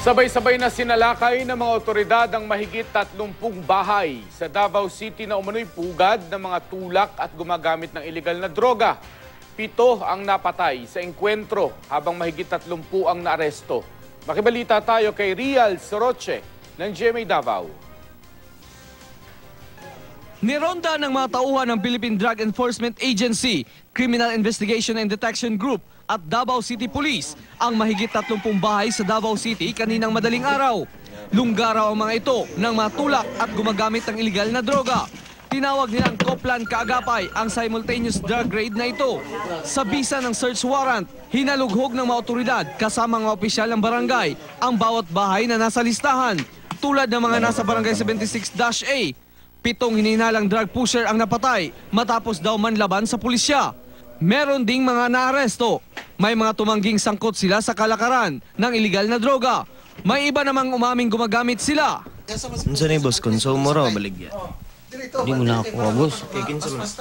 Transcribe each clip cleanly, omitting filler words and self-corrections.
Sabay-sabay na sinalakay ng mga otoridad ang mahigit 30 bahay sa Davao City na umano'y pugad ng mga tulak at gumagamit ng ilegal na droga. 7 ang napatay sa engkwentro habang mahigit 30 ang naaresto. Makibalita tayo kay Rial Soroche ng GMA Davao. Nironda ng mga tauhan ng Philippine Drug Enforcement Agency, Criminal Investigation and Detection Group at Davao City Police ang mahigit 30 bahay sa Davao City kaninang madaling araw. Lunggaraw ang mga ito ng mga tulak at gumagamit ng ilegal na droga. Tinawag nilang Coplan Kaagapay ang simultaneous drug raid na ito. Sa bisa ng search warrant, hinalughog ng mga otoridad kasama mga opisyal ng barangay ang bawat bahay na nasa listahan. Tulad ng mga nasa barangay 76-A, 7 hininalang drug pusher ang napatay matapos daw manlaban sa pulisya. Meron ding mga naaresto. May mga tumangging sangkot sila sa kalakaran ng ilegal na droga. May iba namang umaming gumagamit sila. Unsa ni boss, konsumo raw baligya? Di mo na ako, boss.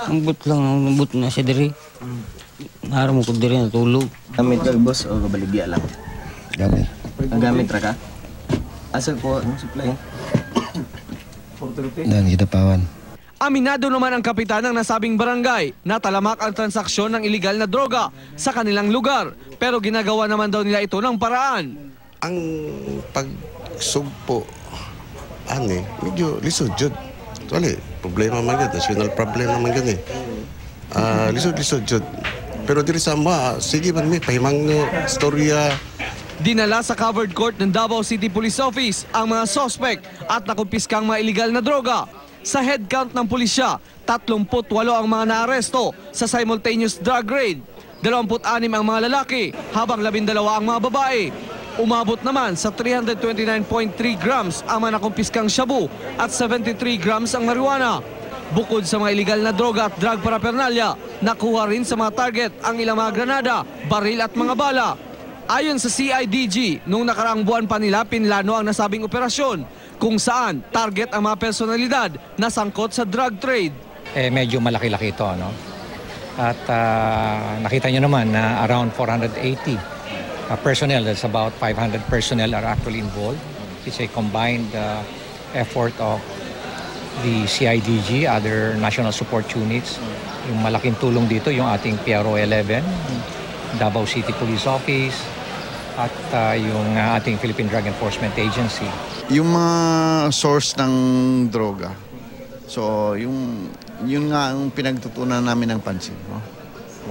Ambot lang, ambot na siya diri. Nara mo ko diri natulog. Gamit ka boss o baligya lang? Gamit. Ang gamit ra ka? Asa ko ang supply? Dan kita pawan. Aminado naman ang kapitan ng nasabing barangay na talamak ang transaksyon ng ilegal na droga sa kanilang lugar. Pero ginagawa naman daw nila ito ng paraan. Ang pagsugpo, medyo lisod jud. Wala, problema man yun. National problem naman yun lisod jud. Pero diri sa sige man may pahimang no, storya. Dinala sa covered court ng Davao City Police Office ang mga suspect at nakumpiskang mga ilegal na droga. Sa head count ng pulisya, 38 ang mga naaresto sa simultaneous drug raid. 26 ang mga lalaki, habang 12 ang mga babae. Umabot naman sa 329.3 grams ang mga nakumpiskang shabu at 73 grams ang marijuana. Bukod sa mga ilegal na droga at drug paraphernalia, nakuha rin sa mga target ang ilang mga granada, baril at mga bala. Ayon sa CIDG, noong nakaraang buwan pa nila pinlano ang nasabing operasyon kung saan target ang mga personalidad na sangkot sa drug trade. Medyo malaki-laki ito, no? At nakita nyo naman na around 480 personnel, that's about 500 personnel are actually involved. It's a combined effort of the CIDG, other national support units. Yung malaking tulong dito, yung ating PRO 11, Davao City Police Office, at yung ating Philippine Drug Enforcement Agency. Yung mga source ng droga. So, yun nga ang pinagtutunan namin ng pansin. No?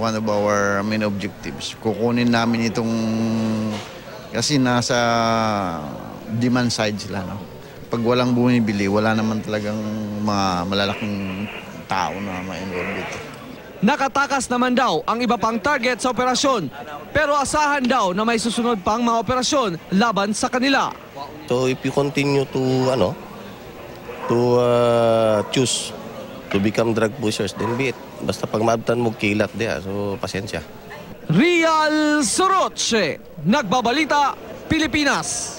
One of our main objectives. Kukunin namin itong, kasi nasa demand side sila. No? Pag walang bumibili, wala naman talagang mga malalaking tao na ma-involve dito. Nakatakas naman daw ang iba pang target sa operasyon, pero asahan daw na may susunod pang mga operasyon laban sa kanila. So if you continue to choose to become drug pushers, then be it. Basta pag maabtan mo kilat diha, so pasensya. Rial Soroche, Nagbabalita, Pilipinas.